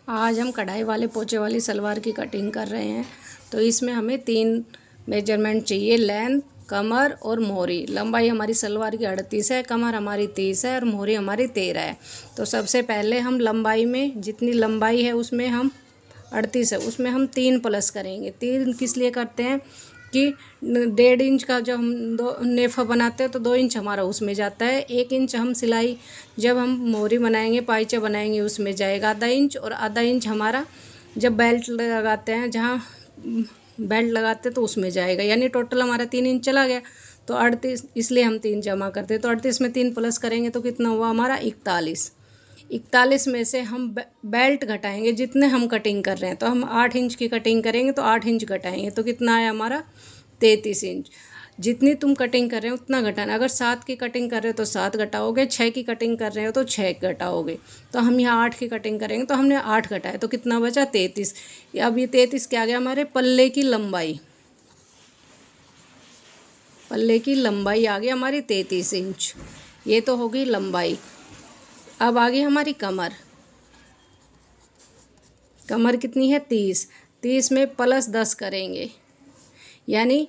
आज हम कढ़ाई वाले पोंचे वाली सलवार की कटिंग कर रहे हैं। तो इसमें हमें 3 मेजरमेंट चाहिए, लेंथ, कमर और मोहरी। लंबाई हमारी सलवार की 38 है, कमर हमारी 30 है और मोहरी हमारी 13 है। तो सबसे पहले हम लंबाई में, जितनी लंबाई है उसमें हम 38 है, उसमें हम 3 प्लस करेंगे। 3 किस लिए करते हैं कि 1.5 इंच का जब हम नेफा बनाते हैं तो 2 इंच हमारा उसमें जाता है। 1 इंच हम सिलाई जब हम मोहरी बनाएंगे, पाइचा बनाएंगे, उसमें जाएगा आधा इंच, और आधा इंच हमारा जब बेल्ट लगाते हैं, जहाँ बेल्ट लगाते हैं तो उसमें जाएगा। यानी टोटल हमारा 3 इंच चला गया। तो 38, इसलिए हम 3 जमा करते हैं। तो 38 में 3 प्लस करेंगे तो कितना हुआ हमारा 41। 41 में से हम बेल्ट घटाएंगे, जितने हम कटिंग कर रहे हैं। तो हम 8 इंच की कटिंग करेंगे तो 8 इंच घटाएंगे तो कितना आया हमारा 33 इंच। जितनी तुम कटिंग कर रहे हो उतना घटाना। अगर 7 की कटिंग कर रहे हो तो 7 घटाओगे, 6 की कटिंग कर रहे हो तो 6 घटाओगे। तो हम यहाँ 8 की कटिंग करेंगे तो हमने 8 घटाए तो कितना बचा 33। अब ये 33 क्या आ गया हमारे पल्ले की लंबाई। पल्ले की लंबाई आ गई हमारी 33 इंच। ये तो होगी लंबाई। अब आ गई हमारी कमर। कमर कितनी है 30। 30 में प्लस 10 करेंगे यानी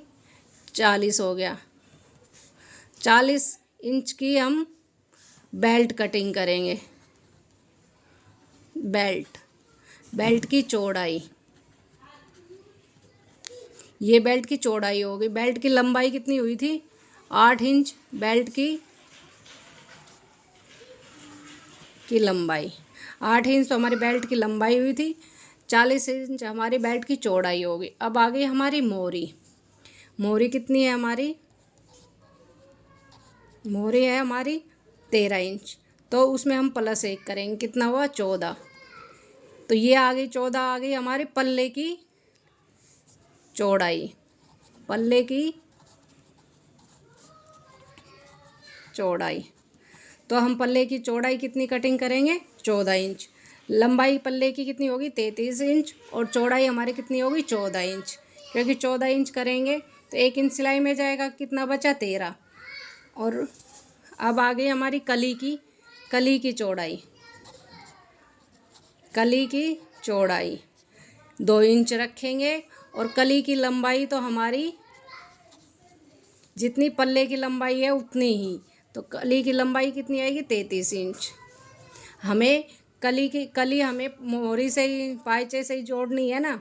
40 हो गया। 40 इंच की हम बेल्ट कटिंग करेंगे। बेल्ट की चौड़ाई, ये बेल्ट की चौड़ाई हो गई। बेल्ट की लंबाई कितनी हुई थी 8 इंच। बेल्ट की लंबाई 8 इंच तो हमारी बेल्ट की लंबाई हुई थी। 40 इंच हमारी बेल्ट की चौड़ाई हो गई। अब आ गई हमारी मोहरी। मोहरी कितनी है हमारी, मोहरी है हमारी 13 इंच। तो उसमें हम प्लस 1 करेंगे, कितना हुआ 14। तो ये आ गई 14, आ गई हमारे पल्ले की चौड़ाई। पल्ले की चौड़ाई, तो हम पल्ले की चौड़ाई कितनी कटिंग करेंगे 14 इंच। लंबाई पल्ले की कितनी होगी 33 इंच और चौड़ाई हमारी कितनी होगी 14 इंच। क्योंकि 14 इंच करेंगे तो 1 इंच सिलाई में जाएगा, कितना बचा 13। और अब आ गई हमारी कली की चौड़ाई। कली की चौड़ाई 2 इंच रखेंगे और कली की लंबाई तो हमारी जितनी पल्ले की लंबाई है उतनी ही। तो कली की लंबाई कितनी आएगी 33 इंच। हमें कली हमें मोहरी से ही, पाइचे से ही जोड़नी है ना,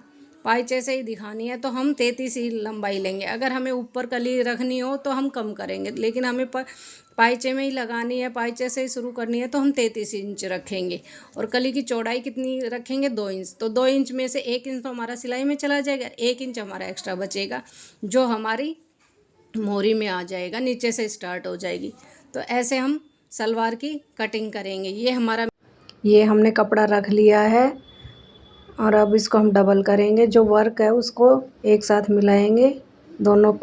पाइचे से ही दिखानी है, तो हम 33 ही लंबाई लेंगे। अगर हमें ऊपर कली रखनी हो तो हम कम करेंगे, लेकिन हमें पाइचे में ही लगानी है, पाइचे से ही शुरू करनी है, तो हम 33 इंच रखेंगे। और कली की चौड़ाई कितनी रखेंगे 2 इंच। तो 2 इंच में से 1 इंच तो हमारा सिलाई में चला जाएगा, 1 इंच हमारा एक्स्ट्रा बचेगा जो हमारी मोहरी में आ जाएगा, नीचे से स्टार्ट हो जाएगी। तो ऐसे हम सलवार की कटिंग करेंगे। ये हमने कपड़ा रख लिया है और अब इसको हम डबल करेंगे। जो वर्क है उसको एक साथ मिलाएंगे, दोनों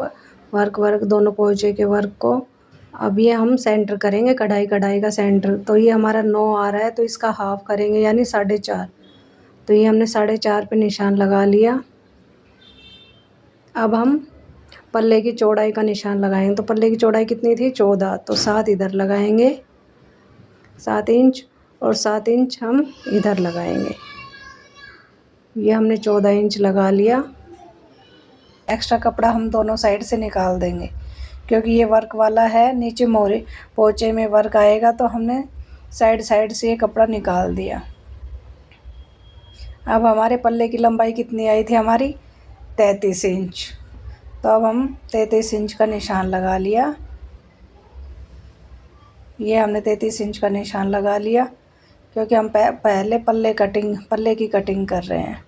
वर्क दोनों पोंचे के वर्क को। अब ये हम सेंटर करेंगे, कढ़ाई का सेंटर। तो ये हमारा 9 आ रहा है तो इसका हाफ करेंगे यानी 4.5। तो ये हमने 4.5 पे निशान लगा लिया। अब हम पल्ले की चौड़ाई का निशान लगाएंगे। तो पल्ले की चौड़ाई कितनी थी 14, तो 7 इधर लगाएंगे 7 इंच, और 7 इंच हम इधर लगाएंगे। ये हमने 14 इंच लगा लिया। एक्स्ट्रा कपड़ा हम दोनों साइड से निकाल देंगे क्योंकि ये वर्क वाला है। नीचे मोहरे पोंचे में वर्क आएगा तो हमने साइड से ये कपड़ा निकाल दिया। अब हमारे पल्ले की लंबाई कितनी आई थी हमारी 33 इंच। तो अब हम 33 इंच का निशान लगा लिया। ये हमने 33 इंच का निशान लगा लिया क्योंकि हम पहले पल्ले की कटिंग कर रहे हैं।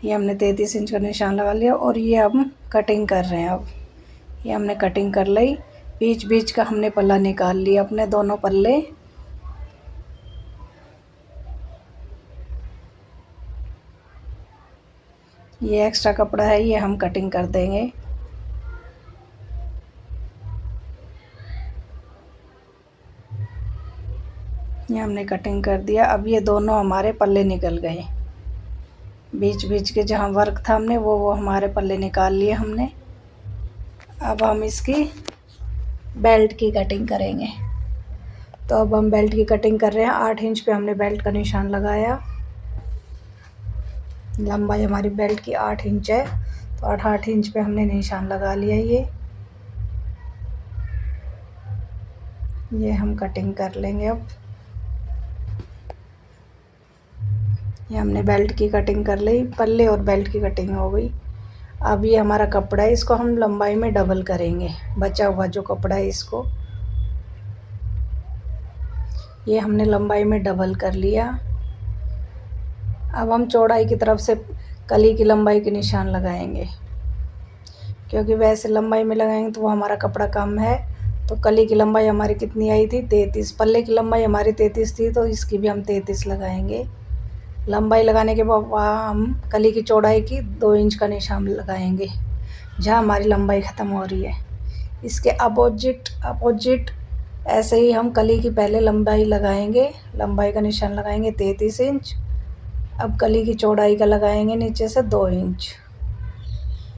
ये हमने 33 इंच का निशान लगा लिया और ये हम कटिंग कर रहे हैं। अब ये हमने कटिंग कर ली। बीच का हमने पल्ला निकाल लिया, अपने दोनों पल्ले। ये एक्स्ट्रा कपड़ा है, ये हम कटिंग कर देंगे। ये हमने कटिंग कर दिया। अब ये दोनों हमारे पल्ले निकल गए। बीच के जहाँ वर्क था हमने वो हमारे पल्ले निकाल लिए हमने। अब हम इसकी बेल्ट की कटिंग करेंगे। तो अब हम बेल्ट की कटिंग कर रहे हैं। 8 इंच पे हमने बेल्ट का निशान लगाया। लंबाई हमारी बेल्ट की 8 इंच है, तो 8 इंच पे हमने निशान लगा लिया। ये हम कटिंग कर लेंगे। अब ये हमने बेल्ट की कटिंग कर ली, पल्ले और बेल्ट की कटिंग हो गई। अब ये हमारा कपड़ा है, इसको हम लंबाई में डबल करेंगे। बचा हुआ जो कपड़ा है इसको ये हमने लंबाई में डबल कर लिया। अब हम चौड़ाई की तरफ से कली की लंबाई के निशान लगाएंगे, क्योंकि वैसे लंबाई में लगाएंगे तो वो हमारा कपड़ा कम है। तो कली की लंबाई हमारी कितनी आई थी? 33। पल्ले की लंबाई हमारी 33 थी, तो इसकी भी हम 33 लगाएंगे। लंबाई लगाने के बाद वहाँ हम कली की चौड़ाई की 2 इंच का निशान लगाएंगे, जहाँ हमारी लंबाई ख़त्म हो रही है। इसके अपोजिट ऐसे ही हम कली की पहले लंबाई लगाएंगे। लंबाई का निशान लगाएंगे 33 इंच। अब कली की चौड़ाई का लगाएंगे नीचे से 2 इंच।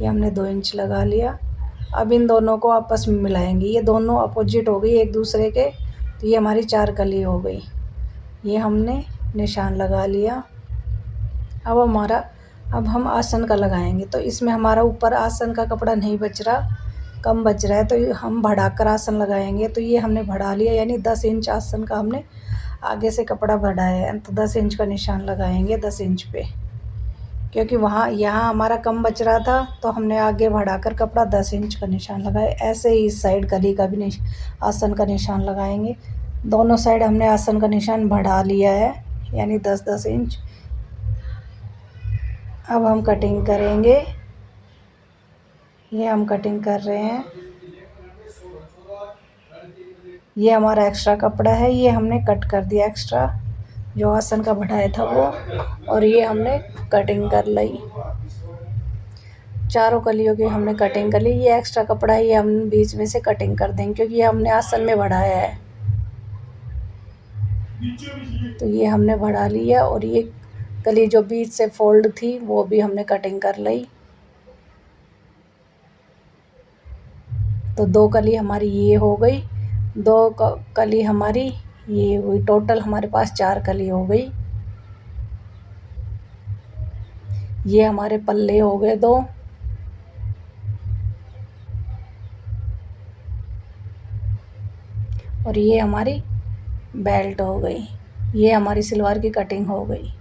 ये हमने 2 इंच लगा लिया। अब इन दोनों को आपस में मिलाएंगे। ये दोनों अपोजिट हो गई एक दूसरे के, तो ये हमारी 4 कली हो गई। ये हमने निशान लगा लिया। अब हम आसन का लगाएंगे। तो इसमें हमारा ऊपर आसन का कपड़ा नहीं बच रहा, कम बच रहा है, तो हम बढ़ाकर आसन लगाएंगे। तो ये हमने बढ़ा लिया, यानी 10 इंच आसन का हमने आगे से कपड़ा बढ़ाया है। तो 10 इंच का निशान लगाएंगे 10 इंच पे, क्योंकि यहाँ हमारा कम बच रहा था, तो हमने आगे बढ़ाकर कपड़ा 10 इंच का निशान लगाया। ऐसे ही इस साइड कली का भी आसन का निशान लगाएंगे। दोनों साइड हमने आसन का निशान बढ़ा लिया है, यानी 10-10 इंच। अब हम कटिंग करेंगे। ये हम कटिंग कर रहे हैं। ये हमारा एक्स्ट्रा कपड़ा है, ये हमने कट कर दिया एक्स्ट्रा, जो आसन का बढ़ाया था वो, और ये हमने कटिंग कर ली। चारों कलियों की हमने कटिंग कर ली। ये एक्स्ट्रा कपड़ा है, ये हम बीच में से कटिंग कर देंगे, क्योंकि ये हमने आसन में बढ़ाया है। तो ये हमने बढ़ा लिया, और ये कली जो बीच से फोल्ड थी वो भी हमने कटिंग कर ली। तो 2 कली हमारी ये हो गई, 2 कली हमारी ये हुई। टोटल हमारे पास 4 कली हो गई। ये हमारे पल्ले हो गए 2, और ये हमारी बेल्ट हो गई। ये हमारी सलवार की कटिंग हो गई।